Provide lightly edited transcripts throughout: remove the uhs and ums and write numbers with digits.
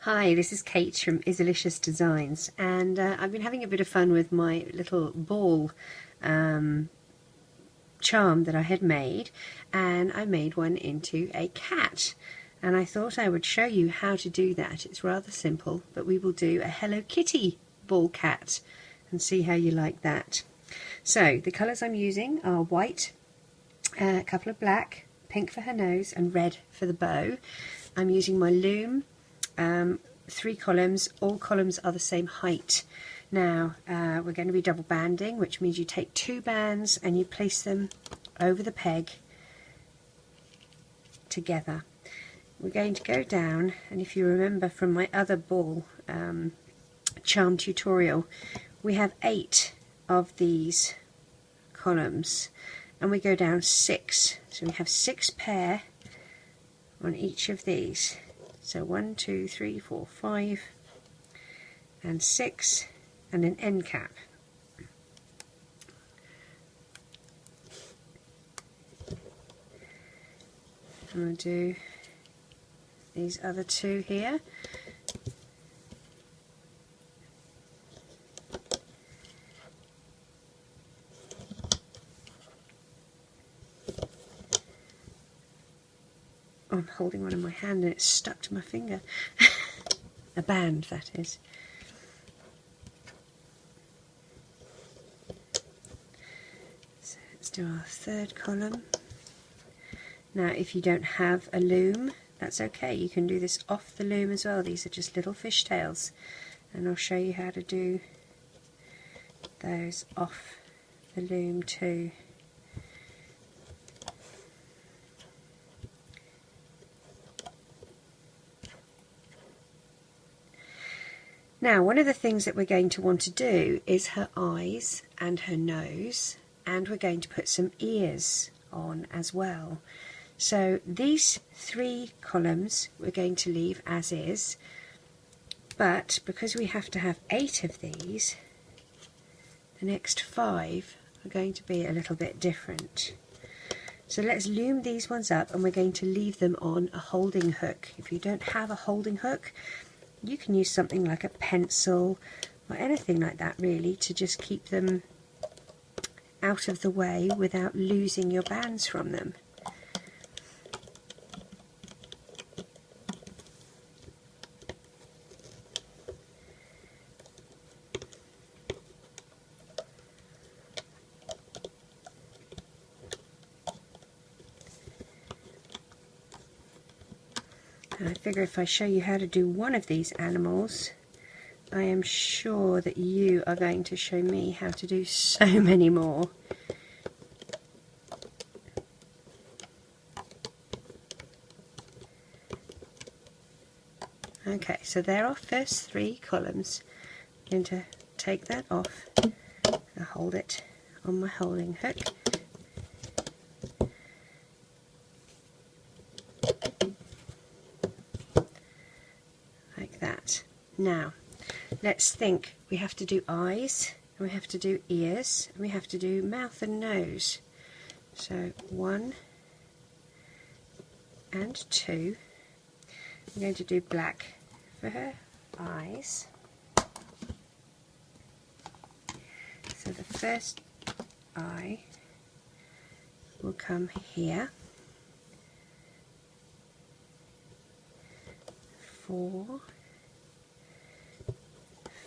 Hi, this is Kate from Izzalicious Designs, and I've been having a bit of fun with my little ball charm that I had made, and I made one into a cat, and I thought I would show you how to do that. It's rather simple, but we will do a Hello Kitty ball cat and see how you like that. So the colours I'm using are white, a couple of black, pink for her nose and red for the bow. I'm using my loom. 3 columns, all columns are the same height. Now we're going to be double banding, which means you take 2 bands and you place them over the peg together. We're going to go down, and if you remember from my other ball charm tutorial, we have 8 of these columns and we go down 6, so we have 6 pair on each of these. So 1, 2, 3, 4, 5 and 6 and an end cap. I'm going to do these other 2 here. I'm holding one in my hand and it's stuck to my finger. A band, that is. So let's do our 3rd column. Now if you don't have a loom, that's okay, you can do this off the loom as well. These are just little fishtails, and I'll show you how to do those off the loom too. Now, one of the things that we're going to want to do is her eyes and her nose, and we're going to put some ears on as well. So these 3 columns we're going to leave as is, but because we have to have 8 of these, the next 5 are going to be a little bit different. So let's loom these ones up, and we're going to leave them on a holding hook. If you don't have a holding hook, you can use something like a pencil or anything like that really, to just keep them out of the way without losing your bands from them. And I figure if I show you how to do one of these animals, I am sure that you are going to show me how to do so many more. Okay, so there are our first 3 columns. I'm going to take that off and hold it on my holding hook. Like that. Now, let's think. We have to do eyes, and we have to do ears, and we have to do mouth and nose. So 1 and 2. I'm going to do black for her eyes. So the first eye will come here. 4,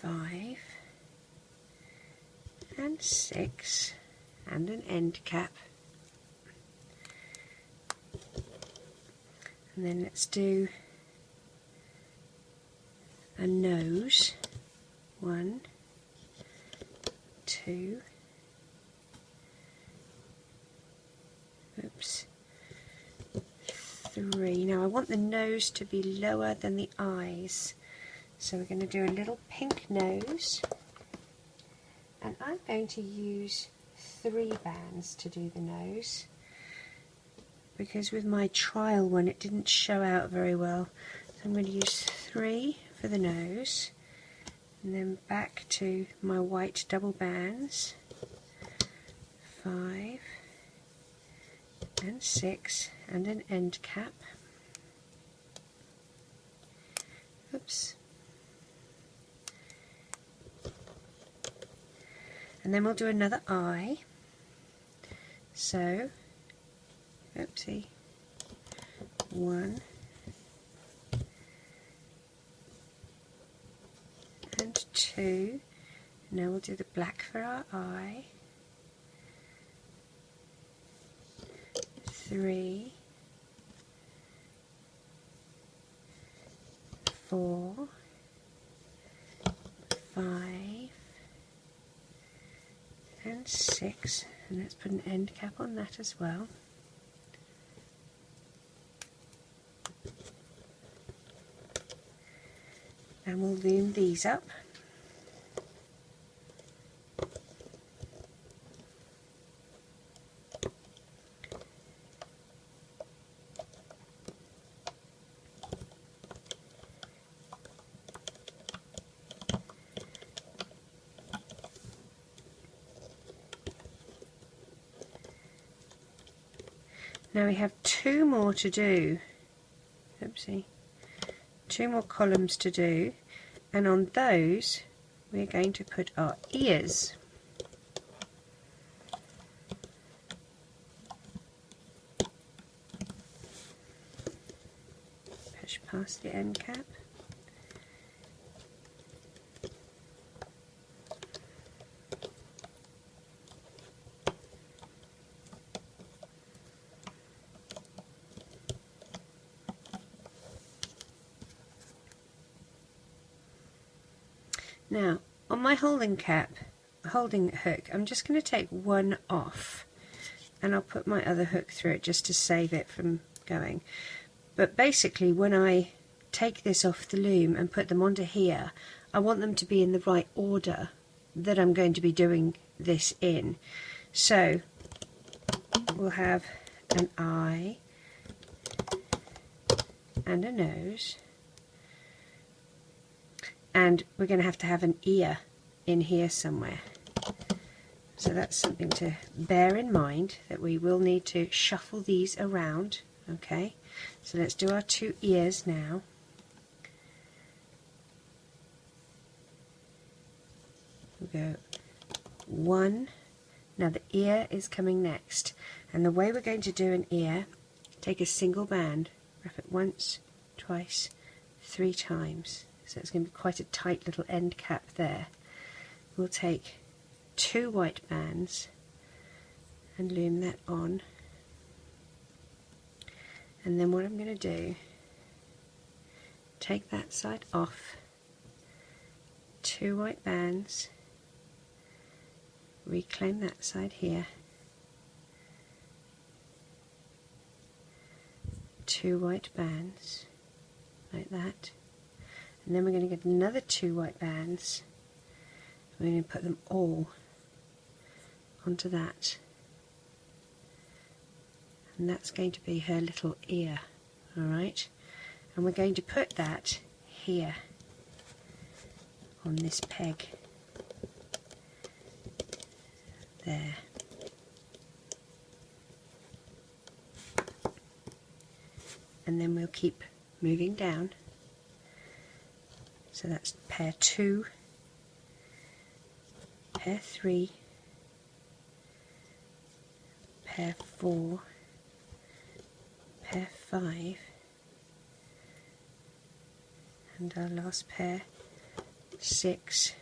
5 and 6 and an end cap. And then let's do a nose. 1, 2, oops, 3. Now I want the nose to be lower than the eyes, so we're going to do a little pink nose, and I'm going to use 3 bands to do the nose, because with my trial one it didn't show out very well. So I'm going to use 3 for the nose, and then back to my white double bands, 5 and 6 and an end cap. Oops. And then we'll do another eye. So, oopsie, 1 and 2. Now we'll do the black for our eye. 3, 4, 5 and 6, and let's put an end cap on that as well. And we'll loom these up. Now we have 2 more to do. Oopsie. 2 more columns to do, and on those we're going to put our ears. Push past the end cap. Now, on my holding hook, I'm just going to take one off, and I'll put my other hook through it just to save it from going. But basically, when I take this off the loom and put them onto here, I want them to be in the right order that I'm going to be doing this in. So, we'll have an eye and a nose. And we're going to have an ear in here somewhere. So that's something to bear in mind, that we will need to shuffle these around. Okay, so let's do our 2 ears now. We'll go 1. Now the ear is coming next. And the way we're going to do an ear, take a single band, wrap it once, twice, 3 times. So it's going to be quite a tight little end cap there. We'll take 2 white bands and loom that on. And then what I'm going to do, take that side off, 2 white bands, reclaim that side here, 2 white bands, like that. And then we're going to get another 2 white bands. We're going to put them all onto that. And that's going to be her little ear. Alright? And we're going to put that here on this peg. There. And then we'll keep moving down. So that's pair 2, pair 3, pair 4, pair 5, and our last pair 6,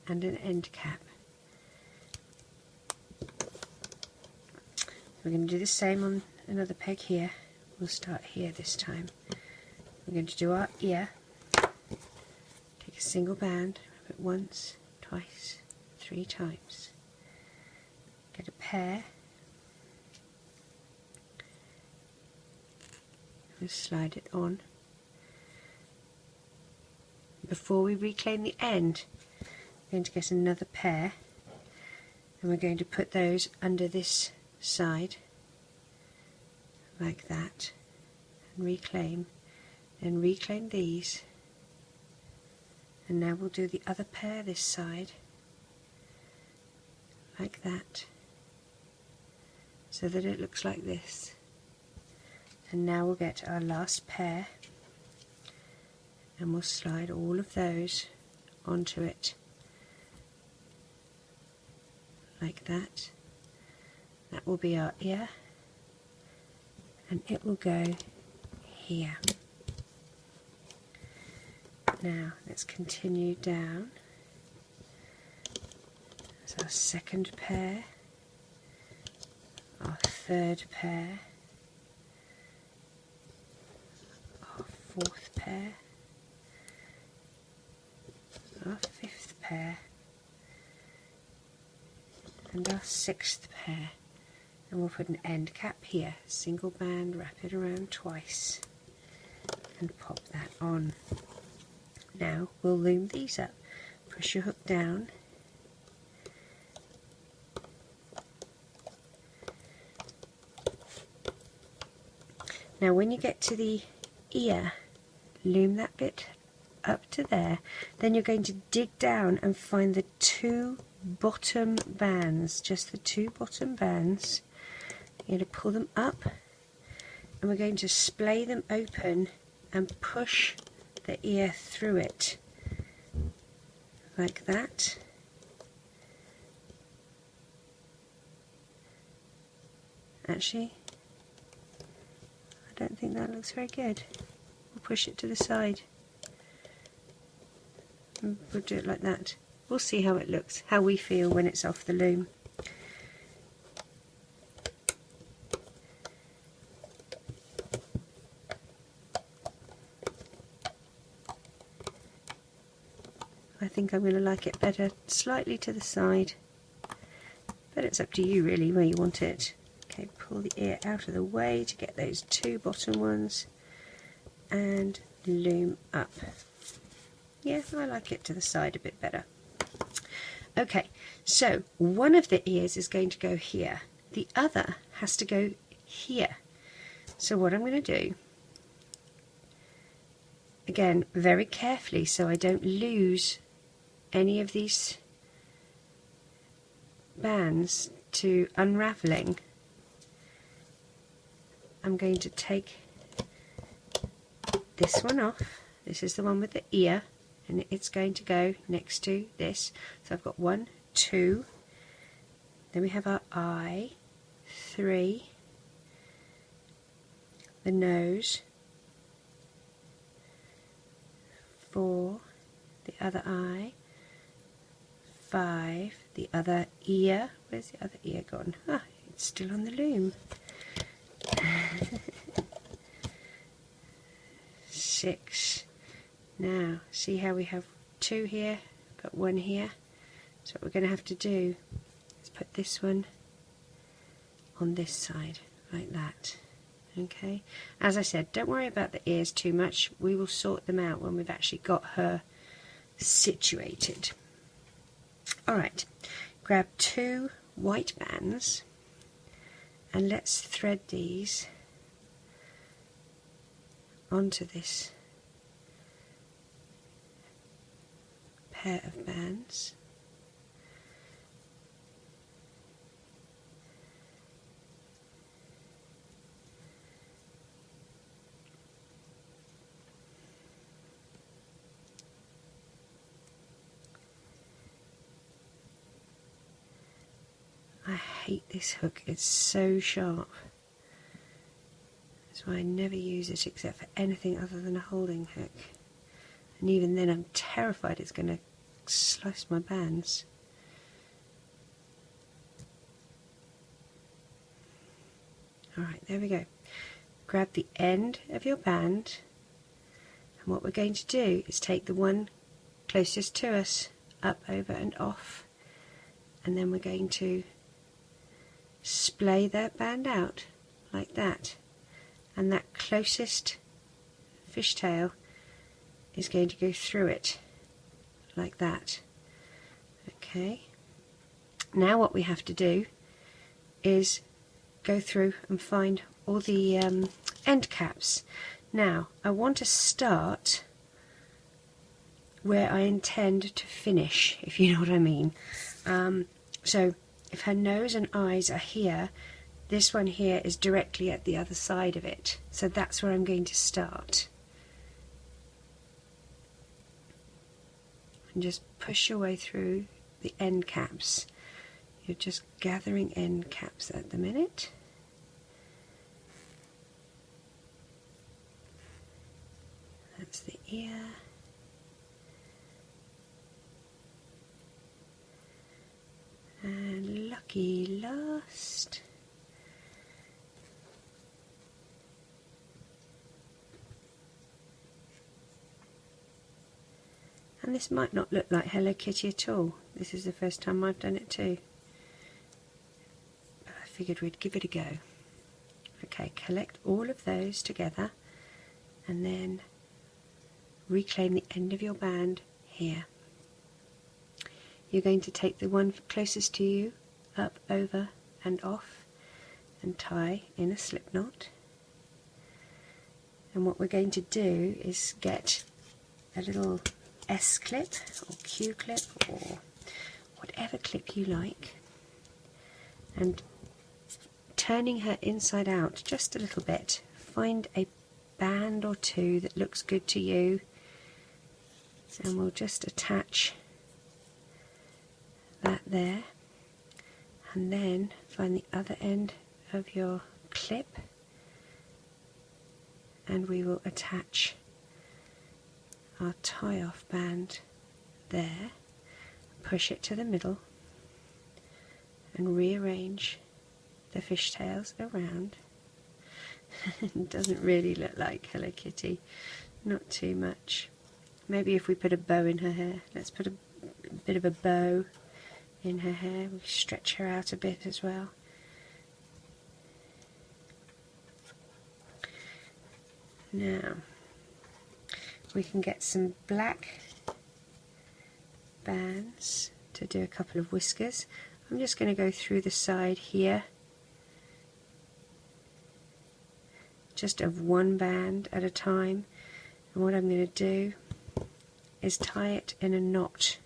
and an end cap. We're going to do the same on another peg here. We'll start here this time. We're going to do our ear. Take a single band, wrap it once, twice, 3 times. Get a pair. And slide it on. Before we reclaim the end, we're going to get another pair, and we're going to put those under this side, like that, and reclaim, then reclaim these. And now we'll do the other pair this side, like that, so that it looks like this. And now we'll get our last pair, and we'll slide all of those onto it like that. That will be our ear, and it will go here. Now let's continue down. That's our second pair, our third pair, our fourth pair, our fifth pair, and our sixth pair. And we'll put an end cap here, single band, wrap it around twice and pop that on. Now we'll loom these up. Push your hook down, now when you get to the ear, loom that bit up to there, then you're going to dig down and find the two bottom bands, just the two bottom bands. You're going to pull them up, and we're going to splay them open and push the ear through it like that. Actually, I don't think that looks very good. We'll push it to the side and we'll do it like that. We'll see how it looks, how we feel when it's off the loom. I think I'm going to like it better slightly to the side, but it's up to you really where you want it. Okay, pull the ear out of the way to get those two bottom ones and loom up. Yeah, I like it to the side a bit better. Okay, so one of the ears is going to go here, the other has to go here. So what I'm going to do, again very carefully so I don't lose any of these bands to unraveling, I'm going to take this one off. This is the one with the ear, and it's going to go next to this. So I've got 1, 2, then we have our eye, 3, the nose, 4, the other eye, 5, the other ear. Where's the other ear gone? Ah, it's still on the loom. 6. Now, see how we have 2 here, but 1 here? So what we're going to have to do is put this one on this side, like that. Okay, as I said, don't worry about the ears too much. We will sort them out when we've actually got her situated. Alright, grab 2 white bands and let's thread these onto this pair of bands. I hate this hook, it's so sharp. That's why I never use it except for anything other than a holding hook. And even then I'm terrified it's going to slice my bands. Alright, there we go. Grab the end of your band, and what we're going to do is take the one closest to us, up, over and off, and then we're going to splay that band out like that, and that closest fishtail is going to go through it like that. Okay, now what we have to do is go through and find all the end caps. Now I want to start where I intend to finish, if you know what I mean. So if her nose and eyes are here, this one here is directly at the other side of it, so that's where I'm going to start. and just push your way through the end caps. You're just gathering end caps at the minute. That's the ear. And lucky last. And this might not look like Hello Kitty at all. This is the first time I've done it too. But I figured we'd give it a go. Okay, collect all of those together and then reclaim the end of your band here. You're going to take the one closest to you up, over and off and tie in a slip knot. And what we're going to do is get a little S clip or Q clip or whatever clip you like, and turning her inside out just a little bit, find a band or two that looks good to you, and we'll just attach that there, and then find the other end of your clip and we will attach our tie-off band there, push it to the middle and rearrange the fishtails around. It doesn't really look like Hello Kitty, not too much. Maybe if we put a bow in her hair, let's put a bit of a bow in her hair, we stretch her out a bit as well. Now we can get some black bands to do a couple of whiskers. I'm just going to go through the side here, just of one band at a time, and what I'm going to do is tie it in a knot.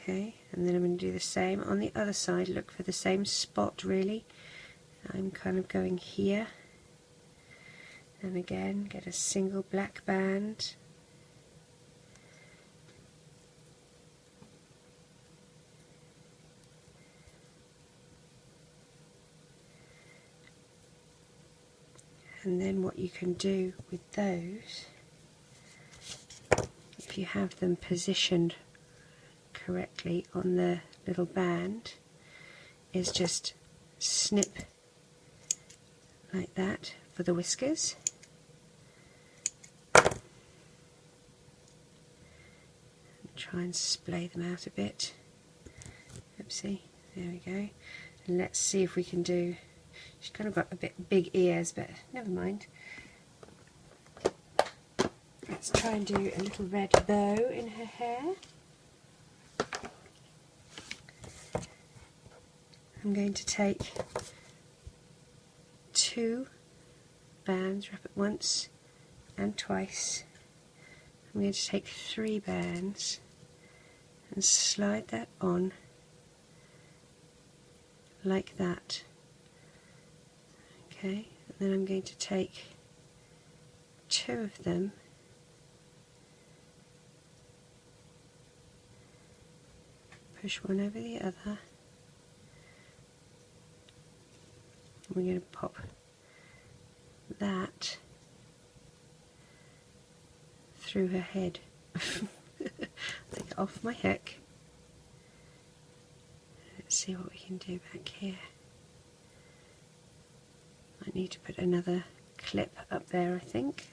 Okay, and then I'm going to do the same on the other side, look for the same spot really. I'm kind of going here, and again get a single black band. And then what you can do with those, if you have them positioned correctly on the little band, is just snip like that for the whiskers. And try and splay them out a bit. Oopsie, there we go. And let's see if we can do, she's kind of got a bit big ears, but never mind. Let's try and do a little red bow in her hair. I'm going to take 2 bands, wrap it once and twice. I'm going to take 3 bands and slide that on like that. Okay, and then I'm going to take 2 of them push one over the other. We're going to pop that through her head. Take it off my hook. Let's see what we can do back here. I need to put another clip up there, I think.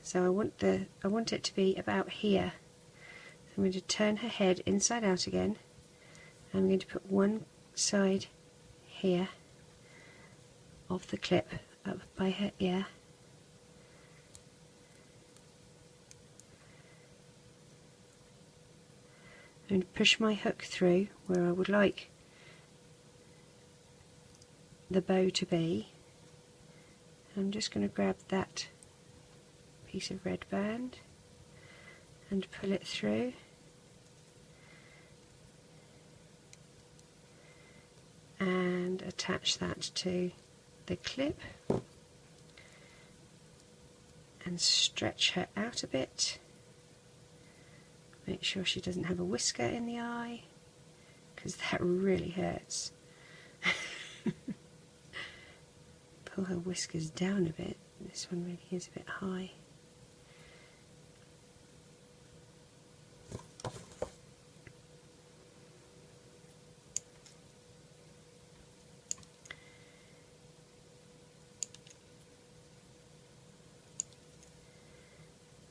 So I want it to be about here. I'm going to turn her head inside out again. I'm going to put one side here of the clip up by her ear. I'm going to push my hook through where I would like the bow to be. I'm just going to grab that piece of red band and pull it through. and attach that to the clip and stretch her out a bit. Make sure she doesn't have a whisker in the eye, because that really hurts. Pull her whiskers down a bit. This one really is a bit high.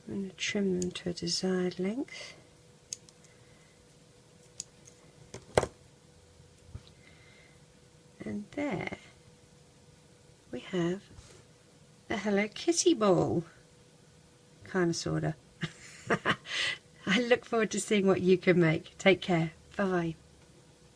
I'm going to trim them to a desired length. And there we have a Hello Kitty ball. Kinda, sorta. I look forward to seeing what you can make. Take care. Bye.